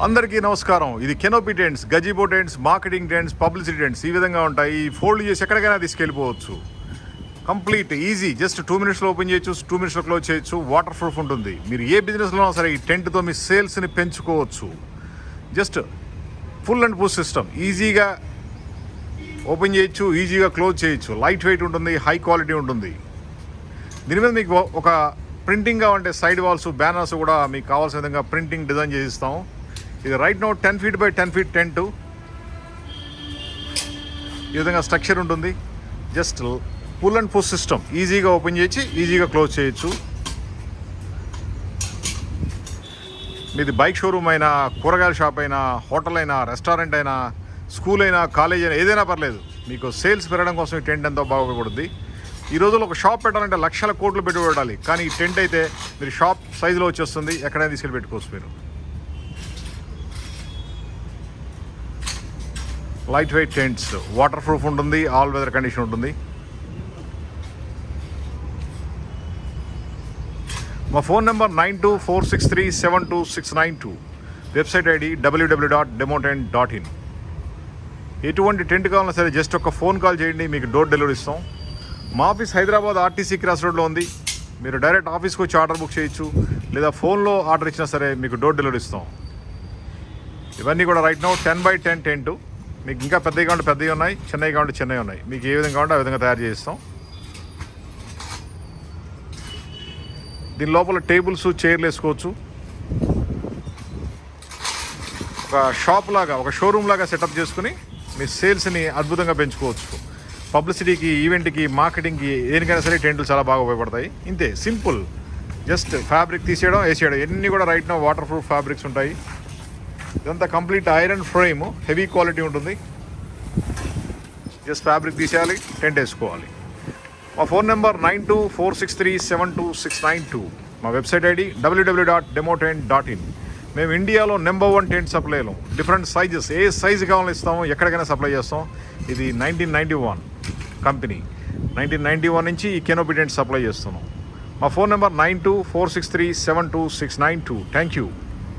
అందరికీ నమస్కారం. ఇది canopy tents, gazebo tents, marketing tents, publicity tents ఈ విధంగా ఉంటాయి. ఫోల్డ్ చేసి ఎక్కడికైనా తీసుకెళ్ళిపోవచ్చు. Complete easy. జస్ట్ 2 minutesలో ఓపెన్ చేయొచ్చు, 2 minutesలో క్లోజ్ చేయొచ్చు. వాటర్ ప్రూఫ్ ఉంటుంది. మీరు ఏ బిజినెస్లో సరే ఈ టెంట్తో మీ సేల్స్ని పెంచుకోవచ్చు. Just full and push system. ఈజీగా ఓపెన్ చేయొచ్చు, ఈజీగా క్లోజ్ చేయొచ్చు. లైట్ వెయిట్ ఉంటుంది, హై క్వాలిటీ ఉంటుంది. దీని మీద మీకు ఒక ప్రింటింగ్గా ఉంటే సైడ్ వాల్స్, బ్యానర్స్ కూడా మీకు కావాల్సిన విధంగా ప్రింటింగ్ డిజైన్ చేసిస్తాం. ఇది right now 10 feet by 10 feet tent. ఈ విధంగా స్ట్రక్చర్ ఉంటుంది. Just pull and push system. ఈజీగా ఓపెన్ చేయొచ్చు, ఈజీగా క్లోజ్ చేయొచ్చు. మీది బైక్ షోరూమ్ అయినా, కూరగాయల షాప్ అయినా, హోటల్ అయినా, రెస్టారెంట్ అయినా, స్కూల్ అయినా, కాలేజ్ అయినా, ఏదైనా పర్లేదు. మీకు సేల్స్ పెరగడం కోసం ఈ టెంట్ ఎంతో బాగుపడుతుంది. ఈ రోజుల్లో ఒక షాప్ పెట్టాలంటే లక్షల కోట్లు పెట్టి పెట్టాలి. కానీ ఈ టెంట్ అయితే మీరు షాప్ సైజులో వచ్చేస్తుంది. ఎక్కడైనా తీసుకెళ్ళి పెట్టుకోవచ్చు మీరు. Light weight tents, water proof ఉంటుంది, ఆల్ వెదర్ కండిషన్ ఉంటుంది. మా phone number 9246372692. Website ID www.demotent.in. ఎటువంటి టెంట్ కావాలన్నా సరే జస్ట్ ఒక ఫోన్ కాల్ చేయండి, మీకు డోర్ డెలివరీ ఇస్తాం. మా ఆఫీస్ హైదరాబాద్ ఆర్టీసీ క్రాస్ రోడ్లో ఉంది. మీరు డైరెక్ట్ ఆఫీస్కి వచ్చి ఆర్డర్ బుక్ చేయొచ్చు, లేదా ఫోన్లో ఆర్డర్ ఇచ్చినా సరే మీకు డోర్ డెలివరీ ఇస్తాం. ఇవన్నీ కూడా రైట్ నౌ 10 by 10 టెంట్. మీకు ఇంకా పెద్దవి కావాలంటే పెద్దవి ఉన్నాయి, చిన్నవి కావాలంటే చిన్నవి ఉన్నాయి. మీకు ఏ విధంగా కావాలంటే ఆ విధంగా తయారు చేస్తాం. దీని లోపల టేబుల్స్, చైర్లు వేసుకోవచ్చు. ఒక షాప్ లాగా, ఒక షోరూమ్ లాగా సెటప్ చేసుకుని మీ సేల్స్ని అద్భుతంగా పెంచుకోవచ్చు. పబ్లిసిటీకి, ఈవెంట్కి, మార్కెటింగ్కి, దేనికైనా సరే టెంట్లు చాలా బాగా ఉపయోగపడతాయి. ఇంతే, సింపుల్. జస్ట్ ఫ్యాబ్రిక్ తీసేయడం, వేసేయడం. ఎన్ని కూడా right now water proof fabrics ఉంటాయి. ఇదంతా complete iron frame, heavy quality ఉంటుంది. జస్ట్ ఫ్యాబ్రిక్ తీసేయాలి, టెంట్ వేసుకోవాలి. మా ఫోన్ నెంబర్ 9246372692. మా వెబ్సైట్ ఐడి www.demotent.in. మేము ఇండియాలో నెంబర్ 1 టెంట్ సప్లైలో. డిఫరెంట్ సైజెస్, ఏ సైజు కావాలని ఇస్తామో, ఎక్కడికైనా సప్లై చేస్తాం. ఇది 1991 కంపెనీ. 1991 నుంచి ఈ కెనోపీ టెంట్ సప్లై చేస్తున్నాం. మా ఫోన్ నెంబర్ 9246372692. Thank you.